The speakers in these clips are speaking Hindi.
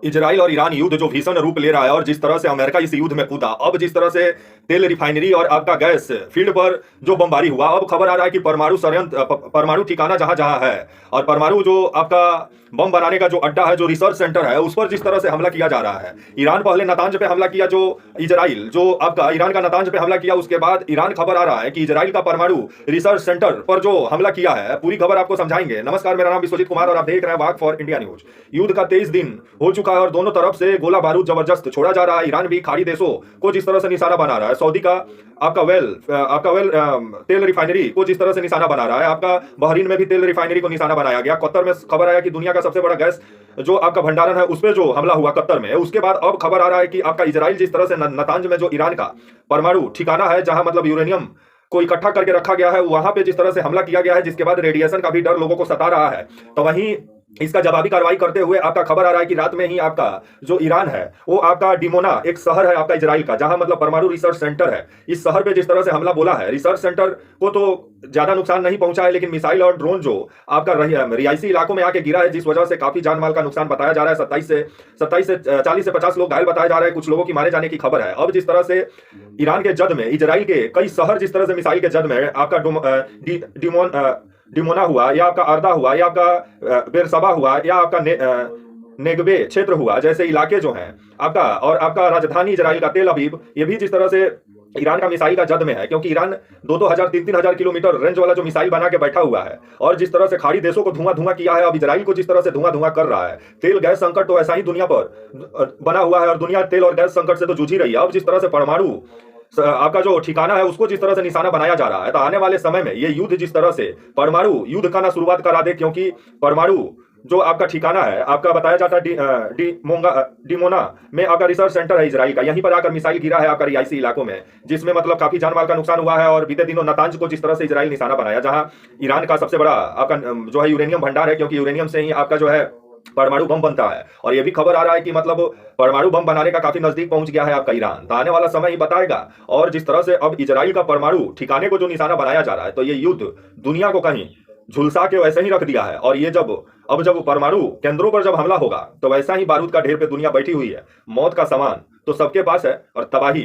इजराइल और ईरान युद्ध जो भीषण रूप ले रहा है और जिस तरह से अमेरिका इस युद्ध में कूदा, अब जिस तरह से तेल रिफाइनरी और आपका गैस फील्ड पर जो बमबारी हुआ, अब खबर आ रहा है कि परमाणु षड्यंत्र परमाणु ठिकाना जहां जहां है और परमाणु जो आपका बम बनाने का जो अड्डा है, जो रिसर्च सेंटर है, उस पर जिस तरह से हमला किया जा रहा है। ईरान पहले नातांज पे हमला किया, जो इजराइल जो आपका ईरान का नातांज पे हमला किया, उसके बाद ईरान खबर आ रहा है कि इजराइल का परमाणु रिसर्च सेंटर पर जो हमला किया है। पूरी खबर आपको समझाएंगे। नमस्कार, मेरा नाम विश्वजीत कुमार और आप देख रहे हैं वाक फॉर इंडिया न्यूज। युद्ध का 23 दिन हो चुका है और दोनों तरफ से गोला बारूद जबरदस्त छोड़ा जा रहा है। ईरान भी खाड़ी देशों को जिस तरह से निशाना बना रहा है, सऊदी का आपका वेल तेल रिफाइनरी को जिस तरह से निशाना बना रहा है, आपका बहरीन में भी तेल रिफाइनरी को निशाना बनाया गया। कतर में खबर आया कि दुनिया का सबसे बड़ा गैस जो आपका भंडारण है, उस पर जो हमला हुआ कतर में। उसके बाद अब खबर आ रहा है कि आपका इजराइल जिस तरह से नतांज में जो ईरान का परमाणु ठिकाना है, जहां मतलब यूरेनियम को इकट्ठा करके रखा गया है, वहां पे जिस तरह से हमला किया गया है, जिसके बाद रेडिएशन का भी डर लोगों को सता रहा है। तो वहीं इसका जवाबी कार्रवाई करते हुए आपका खबर आ रहा है कि रात में ही आपका जो ईरान है, वो आपका डिमोना एक शहर है आपका इजराइल का, जहां मतलब परमाणु रिसर्च सेंटर है, इस शहर पे जिस तरह से हमला बोला है। रिसर्च सेंटर को तो ज्यादा नुकसान नहीं पहुंचा है, लेकिन मिसाइल और ड्रोन जो आपका रिहायशी इलाकों में आके गिरा है, जिस वजह से काफी जान माल का नुकसान बताया जा रहा है। 27 से 40 से 50 लोग घायल बताया जा रहा है, कुछ लोगों की मारे जाने की खबर है। अब जिस तरह से ईरान के जद में इजराइल के कई शहर जिस तरह से मिसाइल के जद में आपका डिमोना हुआ, या आपका अर्दा हुआ, या आपका बेरसबा हुआ, या आपका नेगबे क्षेत्र हुआ, जैसे इलाके जो हैं आपका, और आपका राजधानी इजराइल का तेल अवीव, ये भी जिस तरह से ईरान का मिसाइल का जद में है, क्योंकि ईरान 2-2 हजार 3-3 हजार किलोमीटर रेंज वाला जो मिसाइल बना के बैठा हुआ है, और जिस तरह से खाड़ी देशों को धुआं धुआं किया है, अब इजराइल को जिस तरह से धुआं धुआं कर रहा है। तेल गैस संकट तो ऐसा ही दुनिया पर बना हुआ है और दुनिया तेल और गैस संकट से तो जूझ ही रही है। अब जिस तरह से परमाणु आपका जो ठिकाना है, उसको जिस तरह से निशाना बनाया जा रहा है, तो आने वाले समय में ये युद्ध जिस तरह से परमाणु युद्ध का ना शुरुआत करा दे, क्योंकि परमाणु जो आपका ठिकाना है, आपका बताया जाता है डिमोना में आपका रिसर्च सेंटर है इजराइल का, यहीं पर आकर मिसाइल गिरा है आपका रिहायशी इलाकों में, जिसमें मतलब काफी जान माल का नुकसान हुआ है। और बीते दिनों नतांज को जिस तरह से इजराइल निशाना बनाया, जहां ईरान का सबसे बड़ा आपका जो है यूरेनियम भंडार है, क्योंकि यूरेनियम से ही आपका जो है परमाणु बम बनता है। और ये भी खबर आ रहा है कि मतलब परमाणु बम बनाने का काफी नजदीक पहुंच गया है आपका ईरान। तो आने वाला समय ही बताएगा। और जिस तरह से अब इजराइल का परमाणु ठिकाने को जो निशाना बनाया जा रहा है, तो ये युद्ध दुनिया को कहीं झुलसा के वैसे ही रख दिया है। और ये जब परमाणु केंद्रों पर जब हमला होगा, तो वैसा ही बारूद का ढेर पे दुनिया बैठी हुई है। मौत का सामान तो सबके पास है और तबाही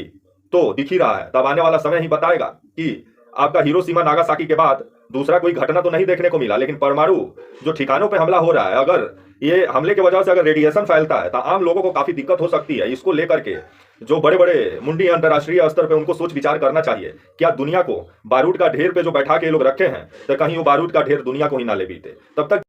तो दिख ही रहा है। तब आने वाला समय ही बताएगा कि आपका हिरोशिमा नागासाकी के बाद दूसरा कोई घटना तो नहीं देखने को मिला, लेकिन परमाणु जो ठिकानों पे हमला हो रहा है, अगर ये हमले की वजह से अगर रेडिएशन फैलता है, तो आम लोगों को काफी दिक्कत हो सकती है। इसको लेकर के जो बड़े बड़े मुंडी अंतर्राष्ट्रीय स्तर पे उनको सोच विचार करना चाहिए। क्या दुनिया को बारूद का ढेर पे जो बैठा के लोग रखे हैं, तो कहीं वो बारूद का ढेर दुनिया को ही ना ले बीते। तब तक